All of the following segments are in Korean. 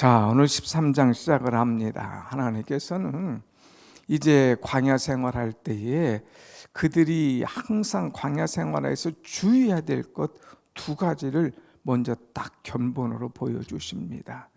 자, 오늘 13장 시작을 합니다. 하나님께서는 이제 광야 생활할 때에 그들이 항상 광야 생활에서 주의해야 될 것 두 가지를 먼저 딱 견본으로 보여주십니다.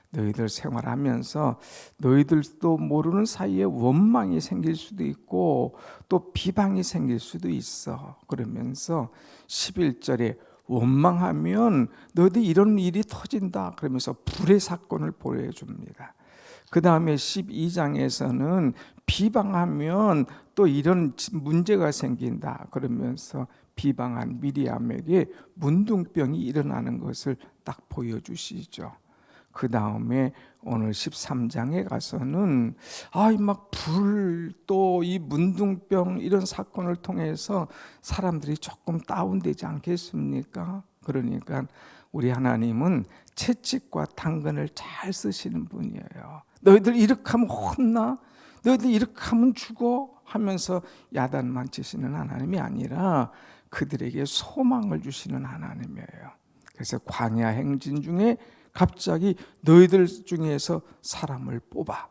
너희들 생활하면서 너희들도 모르는 사이에 원망이 생길 수도 있고 또 비방이 생길 수도 있어. 그러면서 11절에 원망하면 너희들 이런 일이 터진다 그러면서 불의 사건을 보여줍니다. 그 다음에 12장에서는 비방하면 또 이런 문제가 생긴다 그러면서 비방한 미리암에게 문둥병이 일어나는 것을 딱 보여주시죠. 그 다음에 오늘 13장에 가서는 막 불 또 이 문둥병 이런 사건을 통해서 사람들이 조금 다운되지 않겠습니까? 그러니까 우리 하나님은 채찍과 당근을 잘 쓰시는 분이에요. 너희들 이렇게 하면 혼나? 너희들 이렇게 하면 죽어? 하면서 야단만 치시는 하나님이 아니라 그들에게 소망을 주시는 하나님이에요. 그래서 광야 행진 중에 갑자기 너희들 중에서 사람을 뽑아.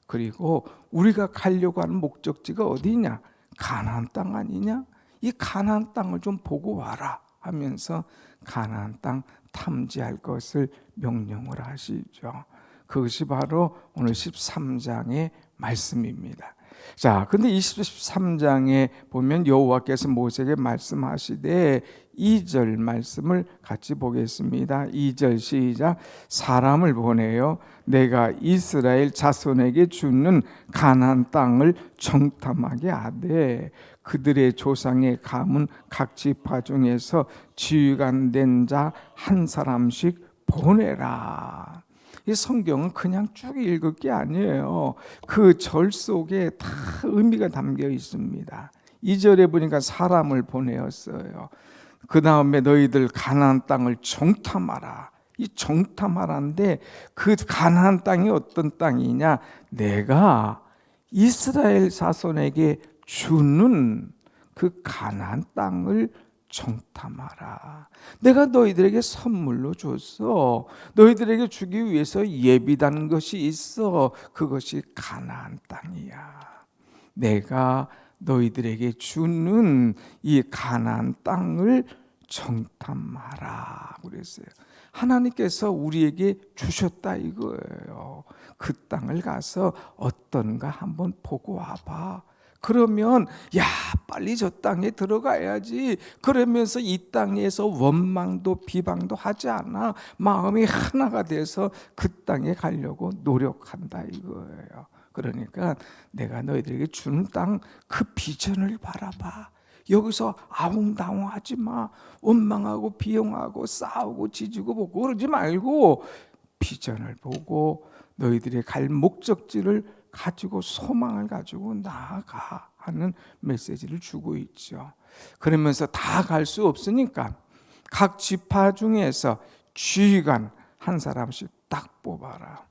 그리고 우리가 가려고 하는 목적지가 어디냐? 가나안 땅 아니냐? 이 가나안 땅을 좀 보고 와라 하면서 가나안 땅 탐지할 것을 명령을 하시죠. 그것이 바로 오늘 13장의 말씀입니다. 자, 근데 23장에 보면 여호와께서 모세에게 말씀하시되 2절 말씀을 같이 보겠습니다. 2절 시작. 사람을 보내어 내가 이스라엘 자손에게 주는 가나안 땅을 정탐하게 하되 그들의 조상의 가문 각 지파 중에서 지휘관 된 자 한 사람씩 보내라. 이 성경은 그냥 쭉 읽을 게 아니에요. 그 절 속에 다 의미가 담겨 있습니다. 2절에 보니까 사람을 보내었어요. 그 다음에 너희들 가나안 땅을 정탐하라. 이 정탐하라인데 그 가나안 땅이 어떤 땅이냐? 내가 이스라엘 자손에게 주는 그 가나안 땅을 정탐하라. 내가 너희들에게 선물로 줬어. 너희들에게 주기 위해서 예비한 것이 있어. 그것이 가나안 땅이야. 내가 너희들에게 주는 이 가나안 땅을 정탐하라 그랬어요. 하나님께서 우리에게 주셨다 이거예요. 그 땅을 가서 어떤가 한번 보고 와봐. 그러면 빨리 저 땅에 들어가야지. 그러면서 이 땅에서 원망도 비방도 하지 않아. 마음이 하나가 돼서 그 땅에 가려고 노력한다 이거예요. 그러니까 내가 너희들에게 주는 땅 그 비전을 바라봐. 여기서 아웅다웅하지 마. 원망하고 비용하고 싸우고 지지고 보고 그러지 말고 비전을 보고 너희들의 갈 목적지를 가지고 소망을 가지고 나아가 하는 메시지를 주고 있죠. 그러면서 다 갈 수 없으니까 각 지파 중에서 지휘관 한 사람씩 딱 뽑아라.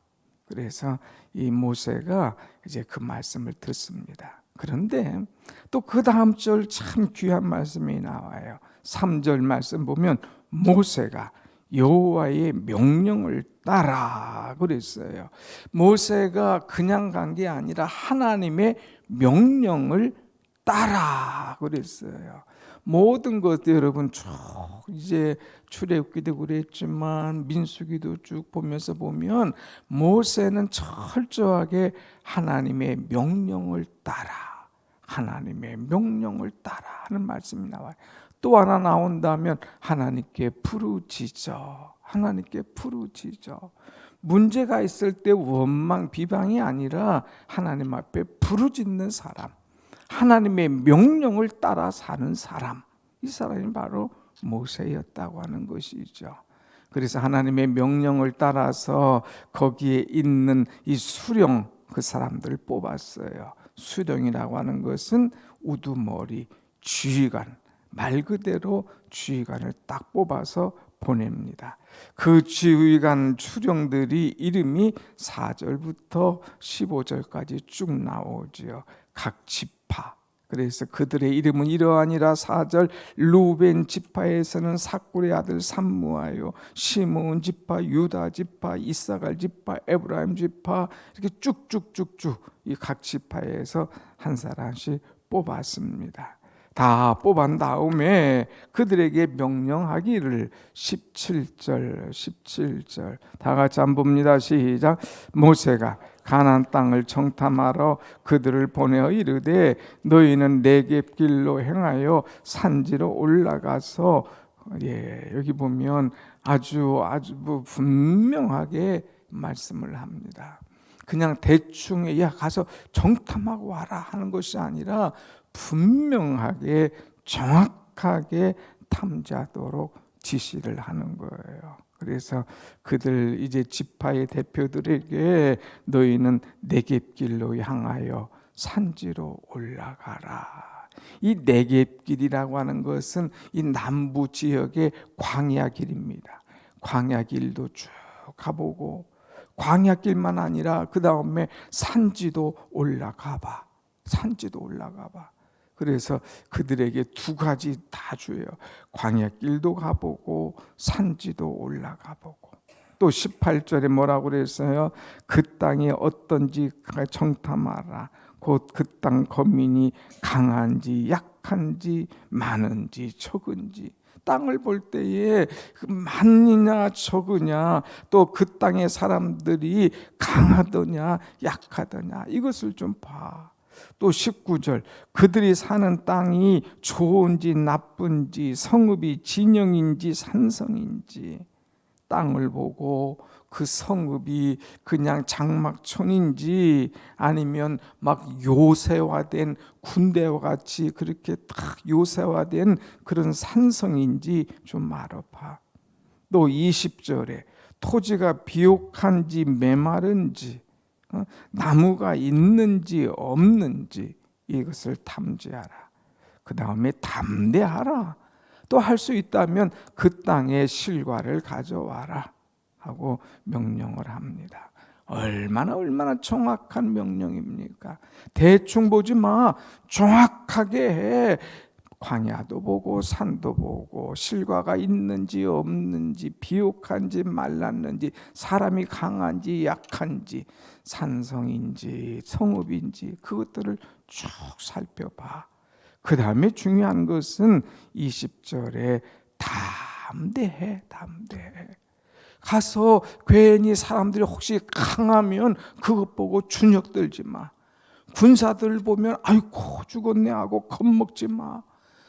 그래서 이 모세가 이제 그 말씀을 듣습니다. 그런데 또 그 다음 절 참 귀한 말씀이 나와요. 3절 말씀 보면 모세가 여호와의 명령을 따라 그랬어요. 모세가 그냥 간 게 아니라 하나님의 명령을 따라 그랬어요. 모든 것도 여러분 쭉 이제 출애굽기도 그랬지만 민수기도 쭉 보면서 보면 모세는 철저하게 하나님의 명령을 따라 하나님의 명령을 따라 하는 말씀이 나와요. 또 하나 나온다면 하나님께 부르짖어. 하나님께 부르짖어. 문제가 있을 때 원망 비방이 아니라 하나님 앞에 부르짖는 사람, 하나님의 명령을 따라 사는 사람, 이 사람이 바로 모세였다고 하는 것이죠. 그래서 하나님의 명령을 따라서 거기에 있는 이 수령 그 사람들을 뽑았어요. 수령이라고 하는 것은 우두머리, 지휘관, 말 그대로 지휘관을 딱 뽑아서 보냅니다. 그 지휘관 수령들이 이름이 4절부터 15절까지 쭉 나오죠. 각 지파, 그래서 그들의 이름은 이러하니라. 4절 루벤 지파에서는 사꿀의 아들 삼무하요, 시므온 지파, 유다 지파, 이사갈 지파, 에브라임 지파, 이렇게 쭉쭉쭉쭉 이 각 지파에서 한 사람씩 뽑았습니다. 다 뽑은 다음에 그들에게 명령하기를 17절 다 같이 한번 봅니다. 시작. 모세가 가나안 땅을 정탐하러 그들을 보내어 이르되 너희는 네겝 길로 행하여 산지로 올라가서, 여기 보면 아주 분명하게 말씀을 합니다. 그냥 대충 가서 정탐하고 와라 하는 것이 아니라 분명하게 정확하게 탐지하도록 지시를 하는 거예요. 그래서 그들 이제 지파의 대표들에게 너희는 네겝길로 향하여 산지로 올라가라. 이 네겝길이라고 하는 것은 이 남부 지역의 광야길입니다. 광야길도 쭉 가보고, 광야길만 아니라 그 다음에 산지도 올라가봐. 그래서 그들에게 두 가지 다 줘요. 광야길도 가보고 산지도 올라가보고. 또 18절에 뭐라고 그랬어요? 그 땅이 어떤지 정탐하라. 곧 그 땅 거민이 강한지 약한지 많은지 적은지. 땅을 볼 때에 많으냐 적으냐, 또 그 땅의 사람들이 강하더냐 약하더냐, 이것을 좀 봐. 또 19절 그들이 사는 땅이 좋은지 나쁜지, 성읍이 진영인지 산성인지 땅을 보고 그 성읍이 그냥 장막촌인지 아니면 막 요새화된 군대와 같이 그렇게 딱 요새화된 그런 산성인지 좀 알아봐. 또 20절에 토지가 비옥한지 메마른지, 나무가 있는지 없는지 이것을 탐지하라. 그 다음에 담대하라. 또 할 수 있다면 그 땅의 실과를 가져와라 하고 명령을 합니다. 얼마나 정확한 명령입니까? 대충 보지 마. 정확하게 해. 광야도 보고 산도 보고 실과가 있는지 없는지, 비옥한지 말랐는지, 사람이 강한지 약한지, 산성인지 성읍인지 그것들을 쭉 살펴봐. 그 다음에 중요한 것은 20절에 담대해. 가서 괜히 사람들이 혹시 강하면 그것 보고 주눅들지 마. 군사들 보면 아이고 죽었네 하고 겁먹지 마.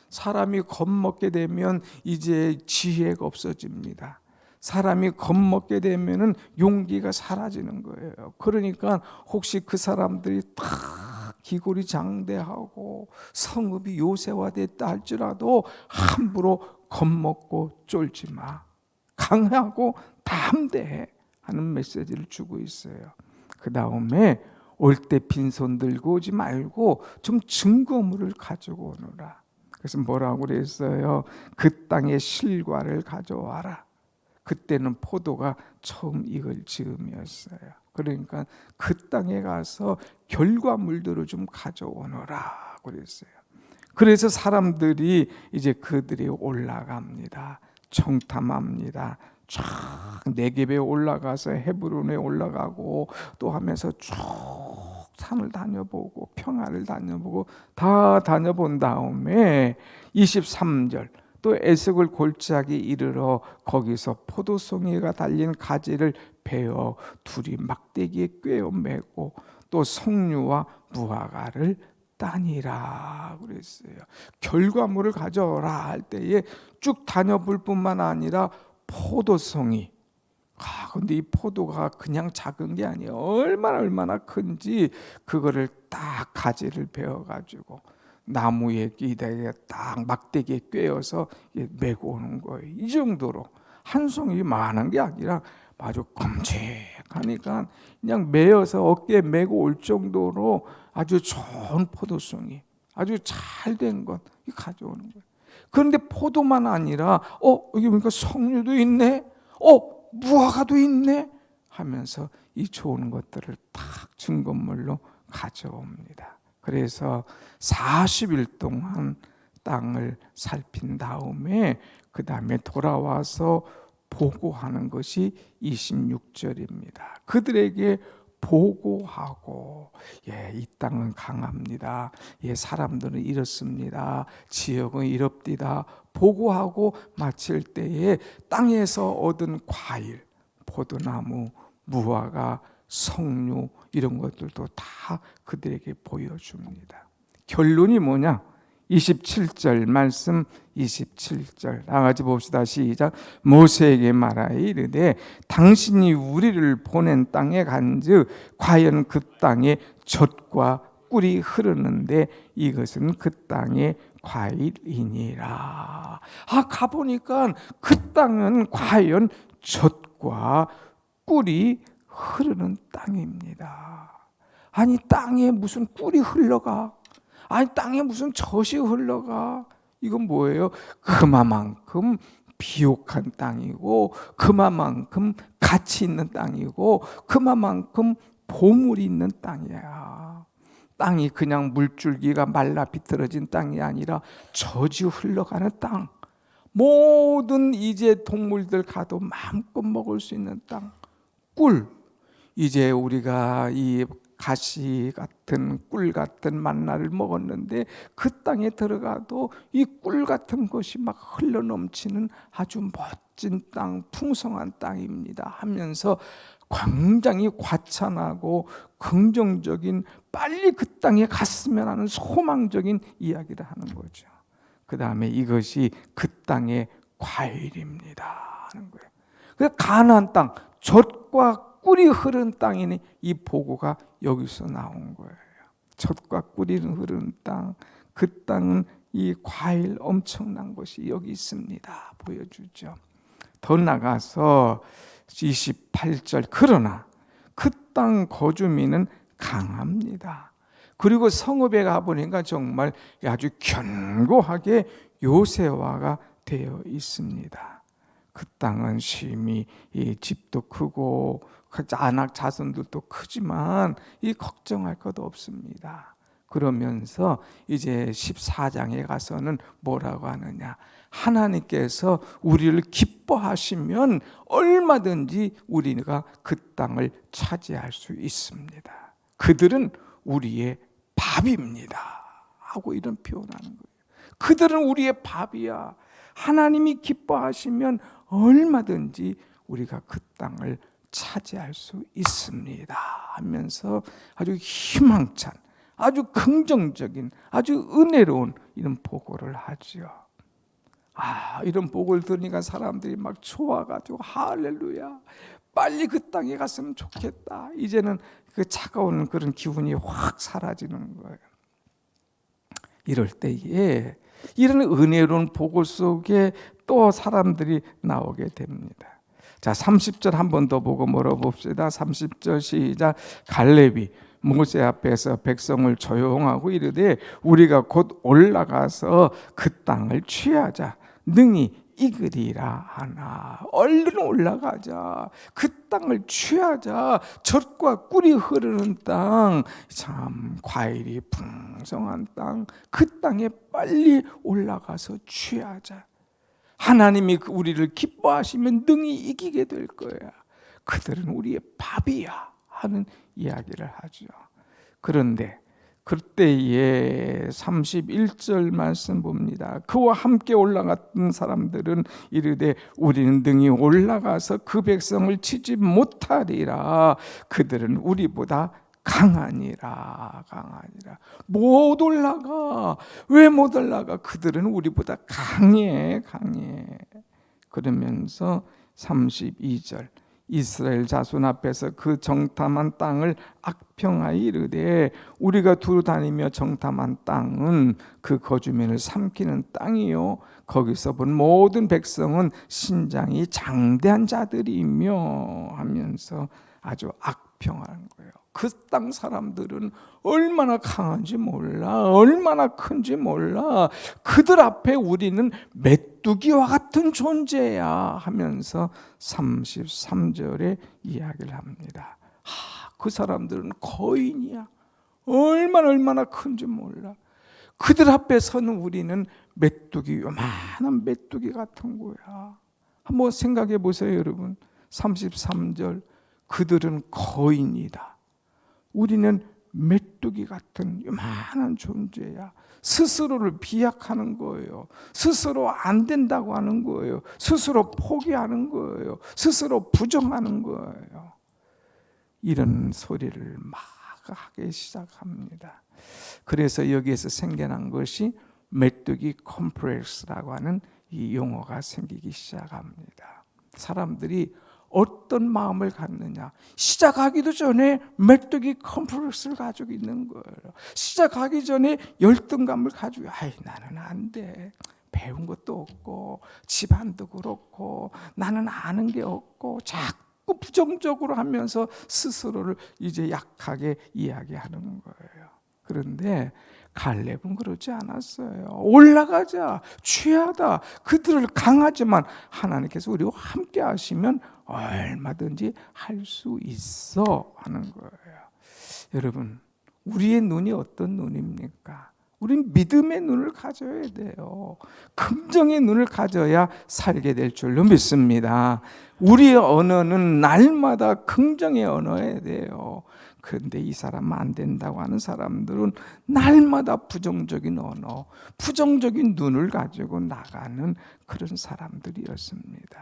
사람이 겁먹게 되면 이제 지혜가 없어집니다. 사람이 겁먹게 되면은 용기가 사라지는 거예요. 그러니까 혹시 그 사람들이 다 기골이 장대하고 성읍이 요새화됐다 할지라도 함부로 겁먹고 쫄지 마. 강하고 담대해 하는 메시지를 주고 있어요. 그 다음에 올 때 빈손 들고 오지 말고 좀 증거물을 가지고 오너라. 그래서 뭐라고 그랬어요? 그 땅의 실과를 가져와라. 그때는 포도가 처음 익을 즈음이었어요. 그러니까 그 땅에 가서 결과물들을 좀 가져오너라 그랬어요. 그래서 사람들이 이제 그들이 올라갑니다. 정탐합니다. 쫙 네겝에 올라가서 헤브론에 올라가고 또 하면서 쭉 산을 다녀보고 평야를 다녀보고 다 다녀본 다음에 23절 또 에스골 골짜기 이르러 거기서 포도송이가 달린 가지를 베어 둘이 막대기에 꿰어 매고 또 석류와 무화과를 따니라 그랬어요. 결과물을 가져오라 할 때에 쭉 다녀볼 뿐만 아니라 포도송이, 근데 이 포도가 그냥 작은 게 아니에요. 얼마나 큰지 그거를 딱 가지를 베어가지고 나무에 기대에 딱 막대기에 꿰어서 메고 오는 거예요. 이 정도로 한 송이 많은 게 아니라 아주 끔찍하니까 그냥 메어서 어깨에 메고 올 정도로 아주 좋은 포도송이, 아주 잘 된 것 가져오는 거예요. 그런데 포도만 아니라 여기 보니까 석류도 있네, 무화과도 있네 하면서 이 좋은 것들을 딱 증거물로 가져옵니다. 그래서 40일 동안 땅을 살핀 다음에 그 다음에 돌아와서 보고하는 것이 26절입니다. 그들에게 보고하고, 이 땅은 강합니다. 사람들은 이렇습니다. 지역은 이럽디다. 보고하고 마칠 때에 땅에서 얻은 과일, 포도나무, 무화과, 석류 이런 것들도 다 그들에게 보여줍니다. 결론이 뭐냐? 27절 말씀, 27절 다 같이 봅시다. 시작. 모세에게 말하여 이르되 당신이 우리를 보낸 땅에 간즉 과연 그 땅에 젖과 꿀이 흐르는데 이것은 그 땅의 과일이니라. 가보니까 그 땅은 과연 젖과 꿀이 흐르는 땅입니다. 아니, 땅에 무슨 꿀이 흘러가? 아니, 땅에 무슨 젖이 흘러가? 이건 뭐예요? 그만큼 비옥한 땅이고, 그만큼 가치 있는 땅이고, 그만큼 보물이 있는 땅이야. 땅이 그냥 물줄기가 말라 비틀어진 땅이 아니라 젖이 흘러가는 땅. 모든 이제 동물들 가도 마음껏 먹을 수 있는 땅. 꿀. 이제 우리가 이 가시 같은 꿀 같은 만나를 먹었는데 그 땅에 들어가도 이 꿀 같은 것이 막 흘러넘치는 아주 멋진 땅, 풍성한 땅입니다 하면서 굉장히 과찬하고 긍정적인, 빨리 그 땅에 갔으면 하는 소망적인 이야기를 하는 거죠. 그 다음에 이것이 그 땅의 과일입니다 하는 거예요. 그래서 가나안 땅, 젖과 꿀이 흐른 땅이니 이 보고가 여기서 나온 거예요. 젖과 꿀이 흐르는 땅, 그 땅은 이 과일 엄청난 것이 여기 있습니다 보여주죠. 더 나가서 28절 그러나 그 땅 거주민은 강합니다. 그리고 성읍에 가보니까 정말 아주 견고하게 요새화가 되어 있습니다. 그 땅은 심히 이 집도 크고 안악 자손들도 크지만 이 걱정할 것 없습니다. 그러면서 이제 14장에 가서는 뭐라고 하느냐? 하나님께서 우리를 기뻐하시면 얼마든지 우리가 그 땅을 차지할 수 있습니다. 그들은 우리의 밥입니다 하고 이런 표현하는 거예요. 그들은 우리의 밥이야. 하나님이 기뻐하시면 얼마든지 우리가 그 땅을 차지할 수 있습니다 하면서 아주 희망찬, 아주 긍정적인, 아주 은혜로운 이런 보고를 하죠. 이런 보고를 들으니까 사람들이 막 좋아가지고 할렐루야, 빨리 그 땅에 갔으면 좋겠다. 이제는 그 차가운 그런 기분이 확 사라지는 거예요. 이럴 때에 이런 은혜로운 보고 속에 또 사람들이 나오게 됩니다. 자, 30절 한 번 더 보고 물어봅시다. 30절 시작. 갈렙이 모세 앞에서 백성을 조용하고 이르되 우리가 곧 올라가서 그 땅을 취하자. 능히 이그리라 하나. 얼른 올라가자. 그 땅을 취하자. 젖과 꿀이 흐르는 땅, 참 과일이 풍성한 땅, 그 땅에 빨리 올라가서 취하자. 하나님이 우리를 기뻐하시면 능히 이기게 될 거야. 그들은 우리의 밥이야 하는 이야기를 하죠. 그런데 그때에 31절 말씀 봅니다. 그와 함께 올라갔던 사람들은 이르되 우리는 능히 올라가서 그 백성을 치지 못하리라. 그들은 우리보다 강하니라. 못 올라가. 왜 못 올라가? 그들은 우리보다 강해. 그러면서 32절 이스라엘 자손 앞에서 그 정탐한 땅을 악평하여 이르되 우리가 두루 다니며 정탐한 땅은 그 거주민을 삼키는 땅이요 거기서 본 모든 백성은 신장이 장대한 자들이며 하면서 아주 악평하는 거예요. 그 땅 사람들은 얼마나 강한지 몰라, 얼마나 큰지 몰라. 그들 앞에 우리는 메뚜기와 같은 존재야 하면서 33절에 이야기를 합니다. 그 사람들은 거인이야. 얼마나 큰지 몰라. 그들 앞에 서는 우리는 메뚜기, 요만한 메뚜기 같은 거야. 한번 생각해 보세요, 여러분. 33절, 그들은 거인이다. 우리는 메뚜기 같은 요만한 존재야. 스스로를 비약하는 거예요. 스스로 안 된다고 하는 거예요. 스스로 포기하는 거예요. 스스로 부정하는 거예요. 이런 소리를 막 하기 시작합니다. 그래서 여기에서 생겨난 것이 메뚜기 컴플렉스라고 하는 이 용어가 생기기 시작합니다. 사람들이 어떤 마음을 갖느냐, 시작하기도 전에 메뚜기 컴플렉스를 가지고 있는 거예요. 시작하기 전에 열등감을 가지고, 나는 안 돼, 배운 것도 없고 집안도 그렇고 나는 아는 게 없고, 자꾸 부정적으로 하면서 스스로를 이제 약하게 이야기하는 거예요. 그런데 갈렙은 그렇지 않았어요. 올라가자, 취하다. 그들을 강하지만 하나님께서 우리와 함께 하시면 얼마든지 할 수 있어 하는 거예요. 여러분, 우리의 눈이 어떤 눈입니까? 우린 믿음의 눈을 가져야 돼요. 긍정의 눈을 가져야 살게 될 줄로 믿습니다. 우리의 언어는 날마다 긍정의 언어여야 돼요. 그런데 이 사람은 안 된다고 하는 사람들은 날마다 부정적인 언어, 부정적인 눈을 가지고 나가는 그런 사람들이었습니다.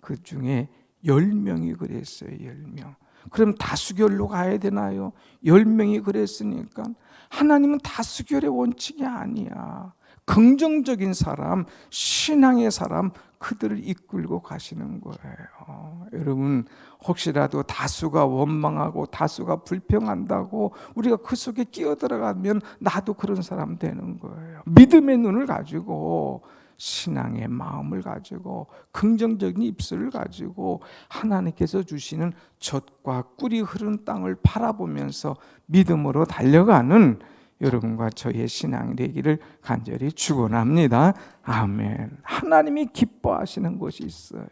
그 중에 10명이 그랬어요. 10명. 그럼 다수결로 가야 되나요? 10명이 그랬으니까 하나님은 다수결의 원칙이 아니야. 긍정적인 사람, 신앙의 사람, 그들을 이끌고 가시는 거예요. 여러분, 혹시라도 다수가 원망하고 다수가 불평한다고 우리가 그 속에 끼어들어가면 나도 그런 사람 되는 거예요. 믿음의 눈을 가지고, 신앙의 마음을 가지고, 긍정적인 입술을 가지고 하나님께서 주시는 젖과 꿀이 흐르는 땅을 바라보면서 믿음으로 달려가는 여러분과 저의 신앙이 되기를 간절히 축원합니다. 아멘. 하나님이 기뻐하시는 것이 있어요.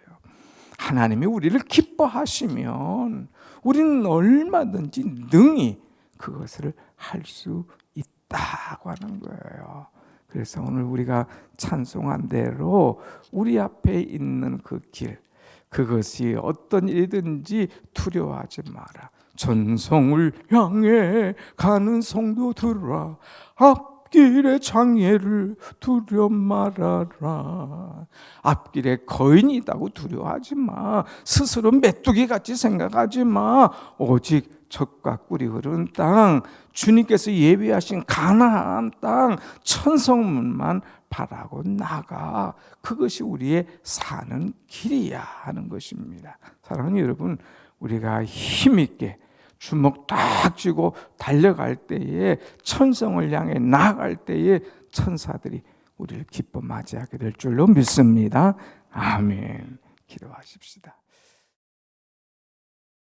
하나님이 우리를 기뻐하시면 우리는 얼마든지 능히 그것을 할 수 있다고 하는 거예요. 그래서 오늘 우리가 찬송한 대로 우리 앞에 있는 그 길, 그것이 어떤 일이든지 두려워하지 마라. 전성을 향해 가는 성도들아, 앞길의 장애를 두려 말아라. 앞길에 거인이 있다고 두려워하지 마. 스스로 메뚜기같이 생각하지 마. 오직 젖과 꿀이 흐르는 땅, 주님께서 예비하신 가나안 땅, 천성문만 바라고 나가. 그것이 우리의 사는 길이야 하는 것입니다. 사랑하는 여러분, 우리가 힘있게 주먹 딱 쥐고 달려갈 때에, 천성을 향해 나아갈 때에 천사들이 우리를 기뻐 맞이하게 될 줄로 믿습니다. 아멘. 기도하십시다.